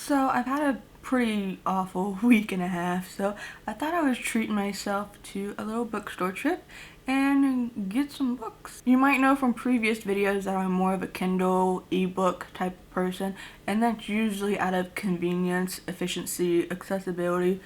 So I've had a pretty awful week and a half, so I thought I was treating myself to a little bookstore trip and get some books. You might know from previous videos that I'm more of a Kindle ebook type of person, and that's usually out of convenience, efficiency, accessibility,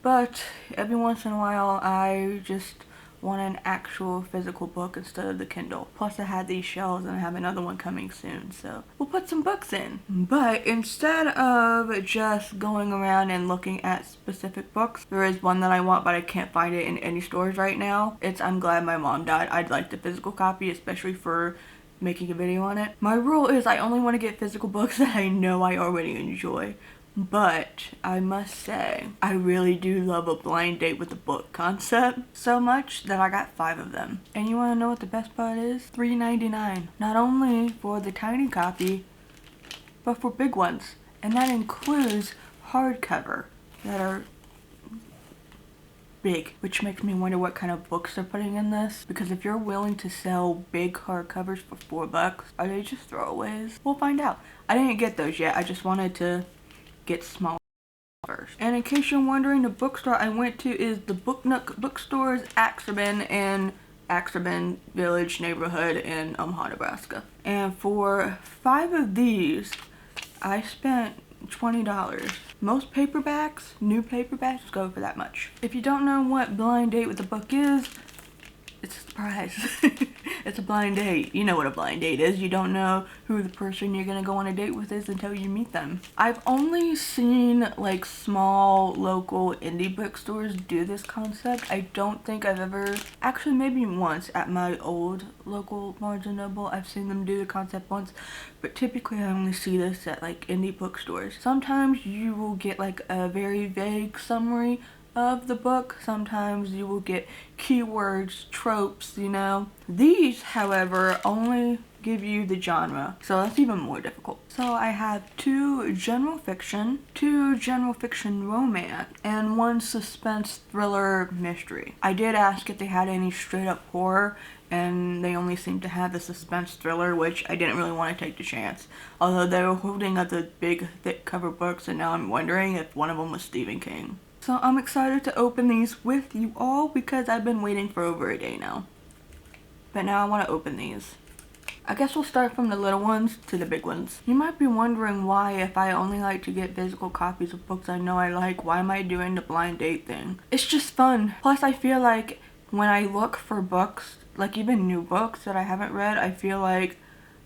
but every once in a while I just want an actual physical book instead of the Kindle. Plus I had these shelves and I have another one coming soon, so we'll put some books in. But instead of just going around and looking at specific books, there is one that I want but I can't find it in any stores right now. It's I'm Glad My Mom Died. I'd like the physical copy, especially for making a video on it. My rule is I only want to get physical books that I know I already enjoy. But I must say, I really do love a blind date with a book concept so much that I got 5 of them. And you want to know what the best part is? $3.99. Not only for the tiny copy, but for big ones. And that includes hardcover that are big, which makes me wonder what kind of books they're putting in this, because if you're willing to sell big hardcovers for $4, are they just throwaways? We'll find out. I didn't get those yet. I just wanted to get small first. And in case you're wondering, the bookstore I went to is the Book Nook Bookstores, Axarben in Axarben Village neighborhood in Omaha, Nebraska. And for 5 of these, I spent $20. Most paperbacks, new paperbacks, go for that much. If you don't know what blind date with a book is, it's a surprise. It's a blind date. You know what a blind date is. You don't know who the person you're gonna go on a date with is until you meet them. I've only seen like small local indie bookstores do this concept. I don't think I've ever, actually maybe once at my old local Barnes & Noble, I've seen them do the concept once, but typically I only see this at like indie bookstores. Sometimes you will get like a very vague summary of the book. Sometimes you will get keywords, tropes, you know. These, however, only give you the genre, so that's even more difficult. So I have 2 general fiction, 2 general fiction romance, and 1 suspense thriller mystery. I did ask if they had any straight up horror, and they only seemed to have the suspense thriller, which I didn't really want to take the chance. Although they were holding up the big thick cover books, and now I'm wondering if one of them was Stephen King. So I'm excited to open these with you all because I've been waiting for over a day now. But now I want to open these. I guess we'll start from the little ones to the big ones. You might be wondering why, if I only like to get physical copies of books I know I like, why am I doing the blind date thing? It's just fun. Plus I feel like when I look for books, like even new books that I haven't read, I feel like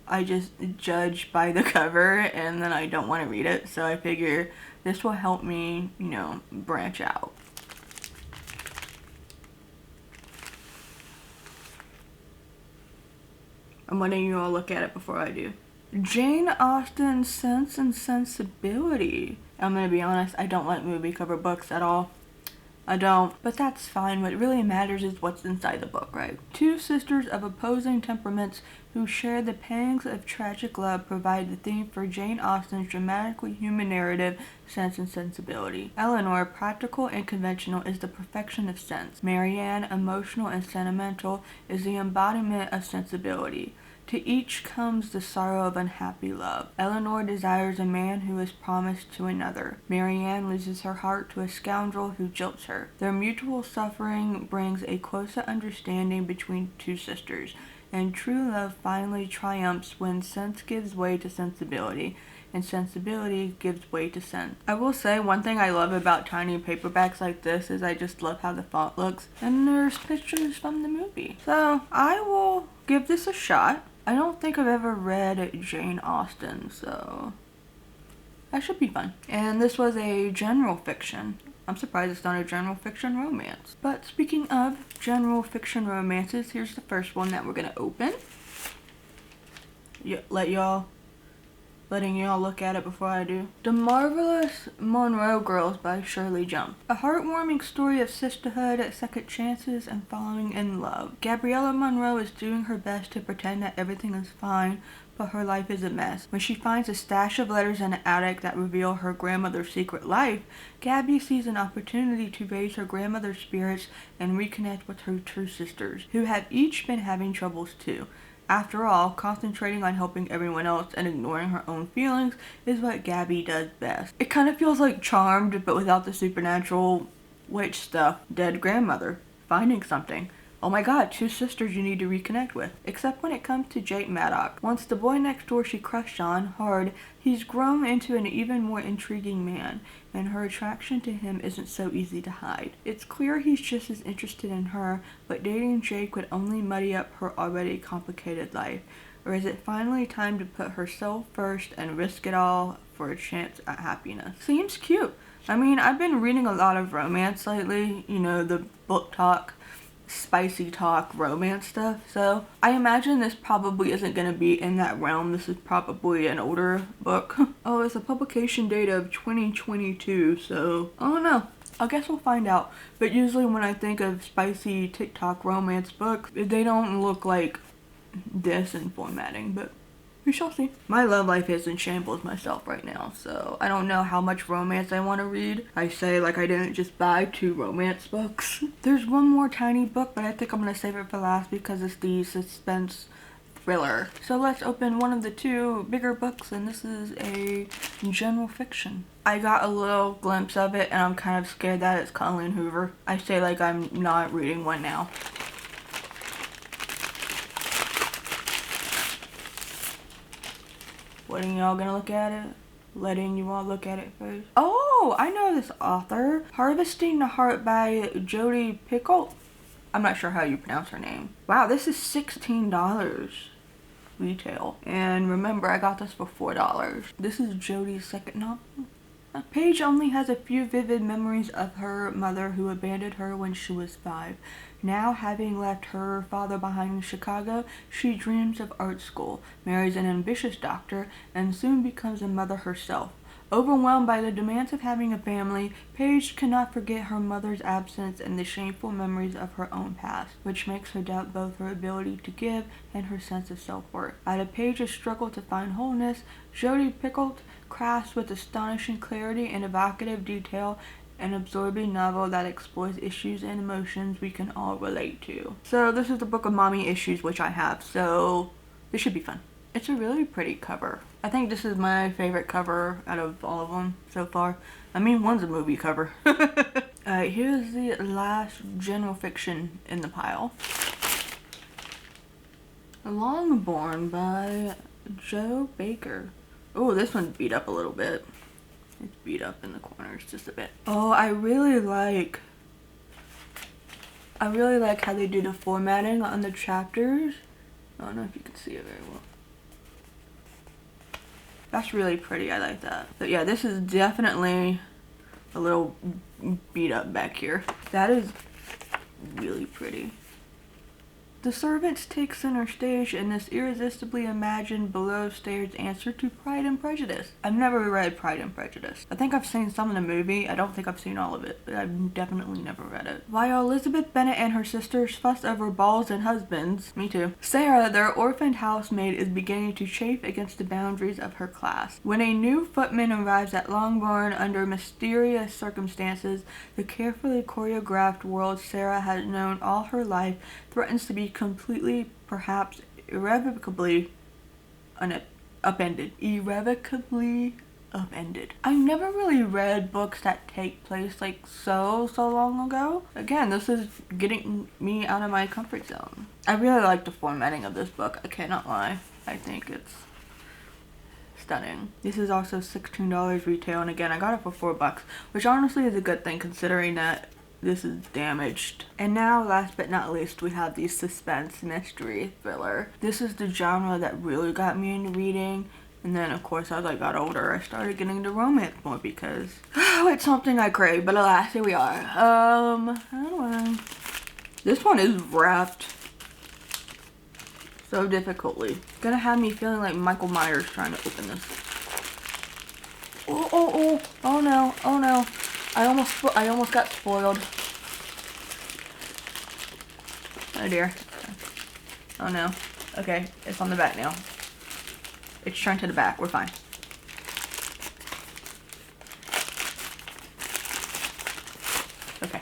I just judge by the cover and then I don't want to read it. So I figure this will help me, you know, branch out. I'm letting you all look at it before I do. Jane Austen's Sense and Sensibility. I'm gonna be honest, I don't like movie cover books at all. I don't, but that's fine. What really matters is what's inside the book, right? 2 sisters of opposing temperaments who share the pangs of tragic love provide the theme for Jane Austen's dramatically human narrative, Sense and Sensibility. Eleanor, practical and conventional, is the perfection of sense. Marianne, emotional and sentimental, is the embodiment of sensibility. To each comes the sorrow of unhappy love. Eleanor desires a man who is promised to another. Marianne loses her heart to a scoundrel who jilts her. Their mutual suffering brings a closer understanding between 2 sisters, and true love finally triumphs when sense gives way to sensibility, and sensibility gives way to sense. I will say one thing I love about tiny paperbacks like this is I just love how the font looks, and there's pictures from the movie. So I will give this a shot. I don't think I've ever read Jane Austen, so that should be fun. And this was a general fiction. I'm surprised it's not a general fiction romance. But speaking of general fiction romances, here's the first one that we're gonna open. Letting y'all look at it before I do. The Marvelous Monroe Girls by Shirley Jump. A heartwarming story of sisterhood, second chances, and falling in love. Gabriella Monroe is doing her best to pretend that everything is fine, but her life is a mess. When she finds a stash of letters in an attic that reveal her grandmother's secret life, Gabby sees an opportunity to raise her grandmother's spirits and reconnect with her 2 sisters, who have each been having troubles too. After all, concentrating on helping everyone else and ignoring her own feelings is what Gabby does best. It kind of feels like Charmed, but without the supernatural witch stuff. Dead grandmother. Finding something. Oh my god, two sisters you need to reconnect with. Except when it comes to Jake Maddox. Once the boy next door she crushed on hard, he's grown into an even more intriguing man, and her attraction to him isn't so easy to hide. It's clear he's just as interested in her, but dating Jake would only muddy up her already complicated life. Or is it finally time to put herself first and risk it all for a chance at happiness? Seems cute. I mean, I've been reading a lot of romance lately, you know, the book talk, spicy talk, romance stuff, so I imagine this probably isn't going to be in that realm. This is probably an older book. Oh, it's a publication date of 2022, so I don't know. I guess we'll find out. But usually when I think of spicy TikTok romance books, they don't look like this in formatting, but we shall see. My love life is in shambles myself right now, so I don't know how much romance I want to read. I say like I didn't just buy 2 romance books. There's one more tiny book, but I think I'm going to save it for last because it's the suspense thriller. So let's open one of the 2 bigger books, and this is a general fiction. I got a little glimpse of it, and I'm kind of scared that it's Colleen Hoover. I say like I'm not reading one now. Letting y'all gonna look at it? Letting you all look at it first. Oh, I know this author. Harvesting the Heart by Jodi Picoult. I'm not sure how you pronounce her name. Wow, this is $16 retail. And remember, I got this for $4. This is Jodi's second novel. Paige only has a few vivid memories of her mother who abandoned her when she was 5. Now, having left her father behind in Chicago, she dreams of art school, marries an ambitious doctor, and soon becomes a mother herself. Overwhelmed by the demands of having a family, Paige cannot forget her mother's absence and the shameful memories of her own past, which makes her doubt both her ability to give and her sense of self-worth. Out of Paige's struggle to find wholeness, Jodi Picoult crafts with astonishing clarity and evocative detail an absorbing novel that explores issues and emotions we can all relate to. So this is the book of mommy issues, which I have, so this should be fun. It's a really pretty cover. I think this is my favorite cover out of all of them so far. I mean, one's a movie cover. Alright, here's the last general fiction in the pile. Longborn by Jo Baker. Oh, this one's beat up a little bit. It's beat up in the corners just a bit. Oh, I really like how they do the formatting on the chapters. I don't know if you can see it very well. That's really pretty. I like that. But yeah, this is definitely a little beat up back here. That is really pretty. The servants take center stage in this irresistibly imagined below-stairs answer to Pride and Prejudice. I've never read Pride and Prejudice. I think I've seen some in the movie. I don't think I've seen all of it, but I've definitely never read it. While Elizabeth Bennet and her sisters fuss over balls and husbands, me too, Sarah, their orphaned housemaid, is beginning to chafe against the boundaries of her class. When a new footman arrives at Longbourn under mysterious circumstances, the carefully choreographed world Sarah has known all her life threatens to be completely, perhaps irrevocably upended. Irrevocably upended. I never really read books that take place like so long ago. Again, this is getting me out of my comfort zone. I really like the formatting of this book. I cannot lie. I think it's stunning. This is also $16 retail, and again, I got it for $4, which honestly is a good thing considering that this is damaged. And now, last but not least, we have the suspense mystery thriller. This is the genre that really got me into reading. And then, of course, as I got older, I started getting into romance more because it's something I crave. But alas, here we are. How do I... This one is wrapped so difficultly. It's gonna have me feeling like Michael Myers trying to open this. Oh no, oh no. I almost got spoiled. Oh dear. Oh no. Okay, it's on the back now. It's turned to the back. We're fine. Okay.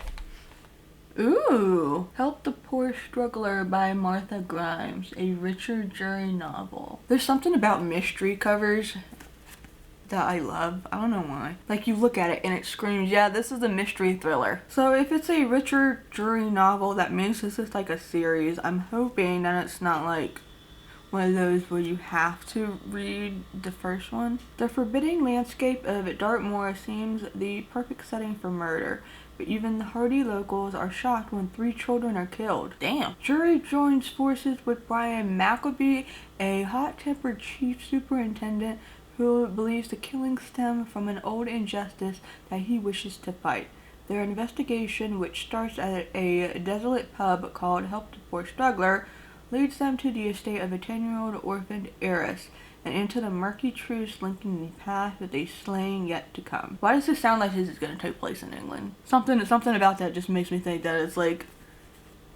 Ooh! Help the Poor Struggler by Martha Grimes, a Richard Jury novel. There's something about mystery covers that I love. I don't know why. Like, you look at it and it screams, yeah, this is a mystery thriller. So if it's a Richard Jury novel, that means this is like a series. I'm hoping that it's not like one of those where you have to read the first one. The forbidding landscape of Dartmoor seems the perfect setting for murder, but even the hardy locals are shocked when 3 children are killed. Damn. Jury joins forces with Brian Maccabee, a hot-tempered chief superintendent who believes the killings stem from an old injustice that he wishes to fight. Their investigation, which starts at a desolate pub called Help the Poor Struggler, leads them to the estate of a 10-year-old orphaned heiress and into the murky truths linking the path with a slaying yet to come. Why does this sound like this is going to take place in England? Something about that just makes me think that it's like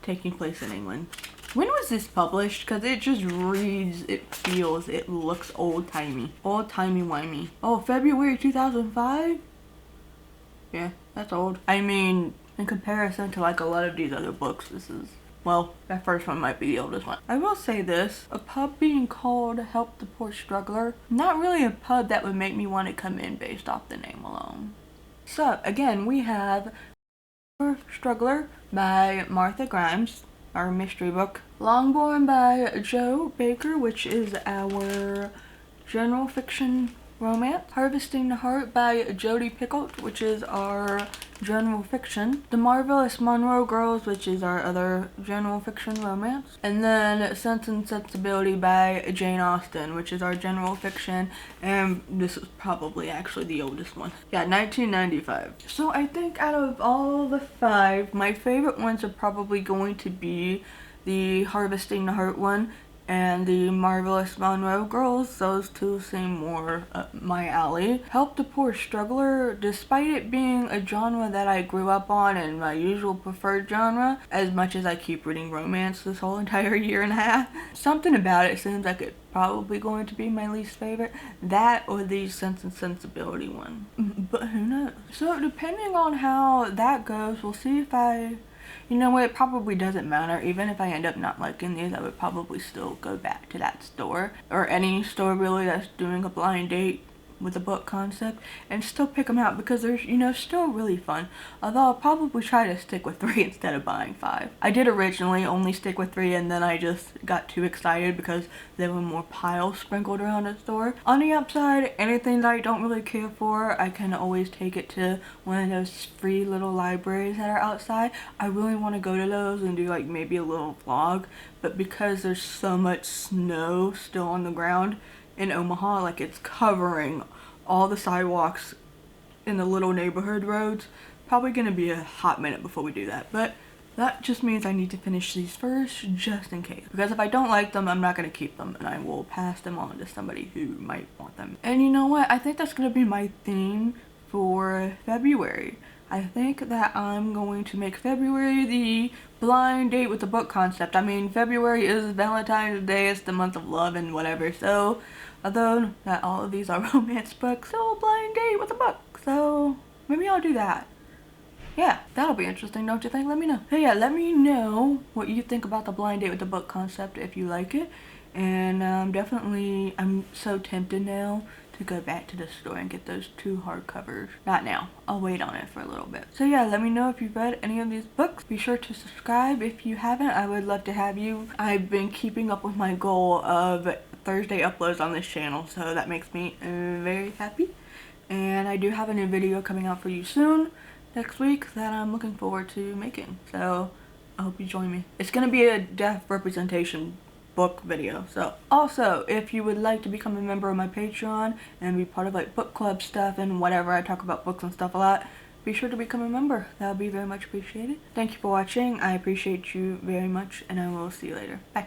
taking place in England. When was this published? Because it just reads, it feels, it looks old-timey. Old-timey-wimey. Oh, February 2005? Yeah, that's old. I mean, in comparison to like a lot of these other books, this is... Well, that first one might be the oldest one. I will say this, a pub being called Help the Poor Struggler, not really a pub that would make me want to come in based off the name alone. So, again, we have Poor Struggler by Martha Grimes, our mystery book. Longbourn by Joe Baker, which is our general fiction romance. Harvesting the Heart by Jodi Picoult, which is our general fiction. The Marvelous Monroe Girls, which is our other general fiction romance. And then Sense and Sensibility by Jane Austen, which is our general fiction. And this is probably actually the oldest one. Yeah, 1995. So I think out of all the 5, my favorite ones are probably going to be the Harvesting the Heart one and the Marvelous Monroe Girls. Those two seem more up my alley. Help the Poor Struggler, despite it being a genre that I grew up on and my usual preferred genre, as much as I keep reading romance this whole entire year and a half, something about it seems like it's probably going to be my least favorite. That or the Sense and Sensibility one. But who knows? So depending on how that goes, we'll see if you know what, it probably doesn't matter. Even if I end up not liking these, I would probably still go back to that store, or any store really that's doing a blind date with a book concept, and still pick them out because they're, you know, still really fun. Although I'll probably try to stick with 3 instead of buying 5. I did originally only stick with 3, and then I just got too excited because there were more piles sprinkled around the store. On the upside, anything that I don't really care for, I can always take it to one of those free little libraries that are outside. I really want to go to those and do like maybe a little vlog, but because there's so much snow still on the ground in Omaha, like it's covering all the sidewalks in the little neighborhood roads, probably gonna be a hot minute before we do that. But that just means I need to finish these first, just in case, because if I don't like them, I'm not gonna keep them and I will pass them on to somebody who might want them. And you know what, I think that's gonna be my theme for February. I think that I'm going to make February the blind date with the book concept. I mean, February is Valentine's Day, it's the month of love and whatever, so although not all of these are romance books, so blind date with a book, so maybe I'll do that. Yeah, that'll be interesting, don't you think? Let me know. Hey, yeah, let me know what you think about the blind date with the book concept if you like it. And I'm so tempted now to go back to the store and get those 2 hardcovers. Not now. I'll wait on it for a little bit. So yeah, let me know if you've read any of these books. Be sure to subscribe if you haven't. I would love to have you. I've been keeping up with my goal of Thursday uploads on this channel, so that makes me very happy. And I do have a new video coming out for you soon, next week, that I'm looking forward to making. So I hope you join me. It's gonna be a deaf representation book video. So also, if you would like to become a member of my Patreon and be part of like book club stuff and whatever, I talk about books and stuff a lot, be sure to become a member. That would be very much appreciated. Thank you for watching. I appreciate you very much, and I will see you later. Bye.